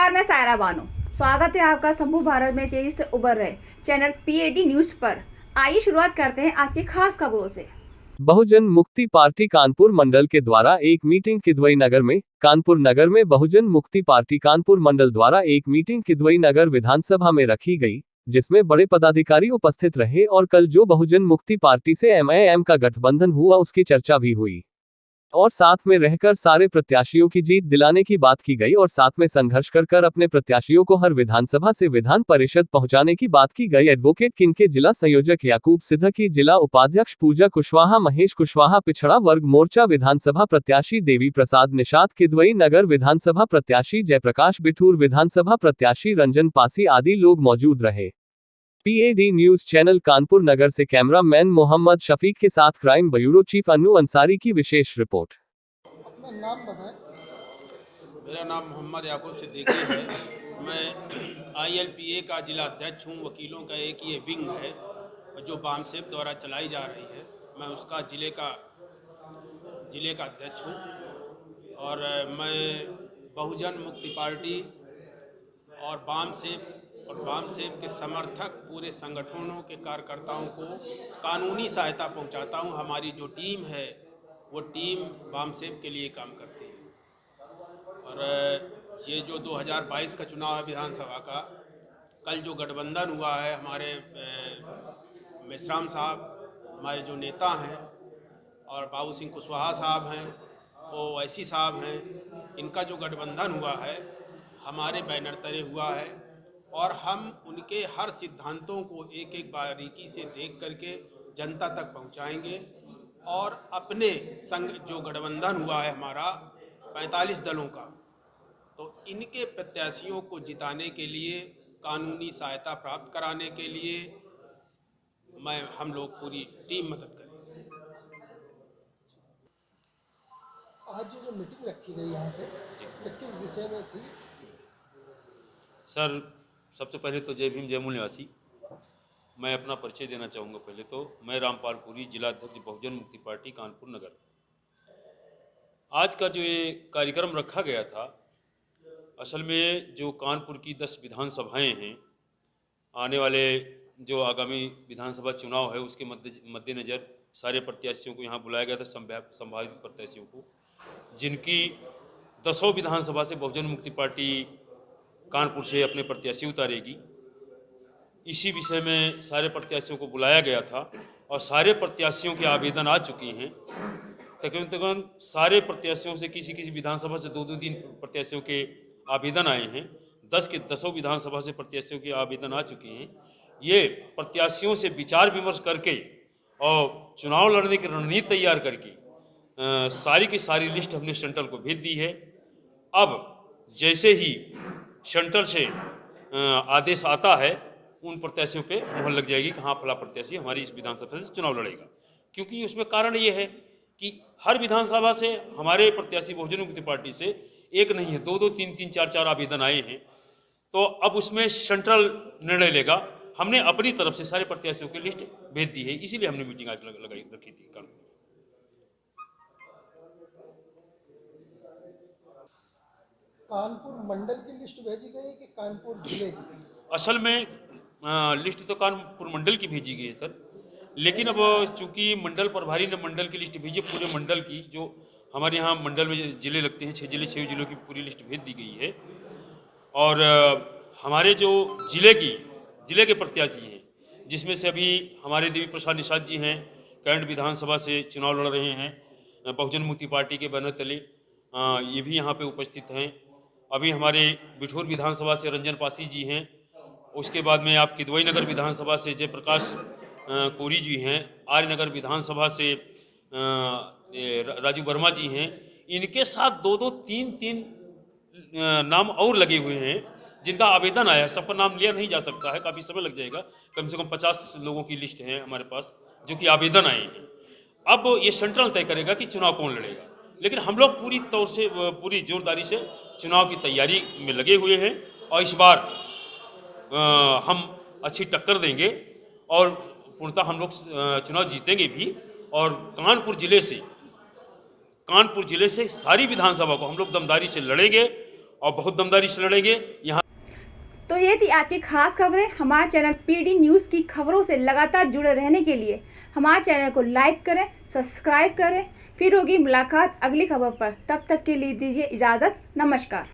नमस्कार, मैं सायरा बानो। स्वागत है आपका शंभू भारत में तेजी से उभर रहे चैनल पीएडी न्यूज पर। आइए शुरुआत करते हैं आज की खास खबरों से। बहुजन मुक्ति पार्टी कानपुर मंडल के द्वारा एक मीटिंग किदवई नगर में। कानपुर नगर में बहुजन मुक्ति पार्टी कानपुर मंडल द्वारा एक मीटिंग किदवई नगर विधानसभा में रखी गई, जिसमें बड़े पदाधिकारी उपस्थित रहे और कल जो बहुजन मुक्ति पार्टी से एमआईएम का गठबंधन हुआ उसकी चर्चा भी हुई और साथ में रहकर सारे प्रत्याशियों की जीत दिलाने की बात की गई और साथ में संघर्ष कर अपने प्रत्याशियों को हर विधानसभा से विधान परिषद पहुंचाने की बात की गई। एडवोकेट किंग के जिला संयोजक याकूब सिद्दीकी, जिला उपाध्यक्ष पूजा कुशवाहा, महेश कुशवाहा पिछड़ा वर्ग मोर्चा विधानसभा प्रत्याशी देवी प्रसाद निषाद, किदवई नगर विधानसभा प्रत्याशी जयप्रकाश बिठूर, विधानसभा प्रत्याशी रंजन पासी आदि लोग मौजूद रहे। पीएडी न्यूज चैनल कानपुर नगर से कैमरामैन मोहम्मद शफीक के साथ क्राइम ब्यूरो चीफ अनु अंसारी की विशेष रिपोर्ट। अपना नाम बताएं। मेरा नाम मोहम्मद याकूब सिद्दीकी है। मैं आईएलपीए का जिला अध्यक्ष हूँ। वकीलों का एक ये विंग है जो बामसेब द्वारा चलाई जा रही है। मैं उसका जिले का अध्यक्ष हूँ और मैं बहुजन मुक्ति पार्टी और बामसेब के समर्थक पूरे संगठनों के कार्यकर्ताओं को कानूनी सहायता पहुंचाता हूं। हमारी जो टीम है वो टीम बामसेब के लिए काम करती है और ये जो 2022 का चुनाव है विधानसभा का, कल जो गठबंधन हुआ है, हमारे मेश्राम साहब हमारे जो नेता हैं और बाबू सिंह कुशवाहा साहब हैं, ओवैसी साहब हैं, इनका जो गठबंधन हुआ है हमारे बैनर तले हुआ है और हम उनके हर सिद्धांतों को एक एक बारीकी से देख करके जनता तक पहुंचाएंगे और अपने संग जो गठबंधन हुआ है हमारा 45 दलों का, तो इनके प्रत्याशियों को जिताने के लिए, कानूनी सहायता प्राप्त कराने के लिए हम लोग पूरी टीम मदद करेंगे। आज जो मीटिंग रखी गई यहाँ पे किस विषय में थी? सर, सबसे पहले तो जय भीम जय मूल निवासी। मैं अपना परिचय देना चाहूँगा। पहले तो मैं रामपाल पुरी, जिला अध्यक्ष बहुजन मुक्ति पार्टी कानपुर नगर। आज का जो ये कार्यक्रम रखा गया था, असल में जो कानपुर की 10 विधानसभाएं हैं, आने वाले जो आगामी विधानसभा चुनाव है उसके मद्देनज़र सारे प्रत्याशियों को यहाँ बुलाया गया था, संभावित प्रत्याशियों को, जिनकी 10 विधानसभा से बहुजन मुक्ति पार्टी कानपुर से अपने प्रत्याशी उतारेगी। इसी विषय में सारे प्रत्याशियों को बुलाया गया था और सारे प्रत्याशियों के आवेदन आ चुके हैं। तकरीबन सारे प्रत्याशियों से किसी विधानसभा से 2-2 दिन प्रत्याशियों के आवेदन आए हैं। 10 के 10 विधानसभा से प्रत्याशियों के आवेदन आ चुके हैं। ये प्रत्याशियों से विचार विमर्श करके और चुनाव लड़ने की रणनीति तैयार करके सारी की सारी लिस्ट हमने सेंट्रल को भेज दी है। अब जैसे ही सेंट्रल से आदेश आता है उन प्रत्याशियों पे मुहर लग जाएगी कि हाँ फला प्रत्याशी हमारी इस विधानसभा से चुनाव लड़ेगा। क्योंकि उसमें कारण ये है कि हर विधानसभा से हमारे प्रत्याशी बहुजन मुक्ति पार्टी से एक नहीं है, 2-2, 3-3, 4-4 आवेदन आए हैं। तो अब उसमें सेंट्रल निर्णय लेगा। हमने अपनी तरफ से सारे प्रत्याशियों की लिस्ट भेज दी है, इसीलिए हमने मीटिंग आज रखी थी। कानपुर मंडल की लिस्ट भेजी गई कि कानपुर जिले की? असल में लिस्ट तो कानपुर मंडल की भेजी गई है सर, लेकिन अब चूंकि मंडल प्रभारी ने मंडल की लिस्ट भेजी, पूरे मंडल की जो हमारे यहाँ मंडल में जिले लगते हैं 6 जिलों की पूरी लिस्ट भेज दी गई है। और हमारे जो जिले के प्रत्याशी हैं, जिसमें से अभी हमारे देवी प्रसाद निषाद जी हैं, कैंट विधानसभा से चुनाव लड़ रहे हैं बहुजन मुक्ति पार्टी के बैनर तले, ये भी यहाँ पे उपस्थित हैं। अभी हमारे बिठूर विधानसभा से रंजन पासी जी हैं। उसके बाद में आप किदवई नगर विधानसभा से जयप्रकाश कोरी जी हैं। आर्यनगर विधानसभा से राजू वर्मा जी हैं। इनके साथ 2-2, 3-3 नाम और लगे हुए हैं जिनका आवेदन आया है। सबका नाम लिया नहीं जा सकता है, काफ़ी समय लग जाएगा। कम से कम 50 लोगों की लिस्ट है हमारे पास जो कि आवेदन आए हैं। अब ये सेंट्रल तय करेगा कि चुनाव कौन लड़ेगा, लेकिन हम लोग पूरी तौर से पूरी जोरदारी से चुनाव की तैयारी में लगे हुए हैं और इस बार हम अच्छी टक्कर देंगे और पूर्णतः हम लोग चुनाव जीतेंगे भी। और कानपुर जिले से सारी विधानसभा को हम लोग दमदारी से लड़ेंगे और बहुत दमदारी से लड़ेंगे। यहाँ तो ये थी आज की खास खबरें। हमारे चैनल पीडी न्यूज़ की खबरों से लगातार जुड़े रहने के लिए हमारे चैनल को लाइक करें, सब्सक्राइब करें। फिर होगी मुलाकात अगली खबर पर। तब तक के लिए दीजिए इजाज़त। नमस्कार।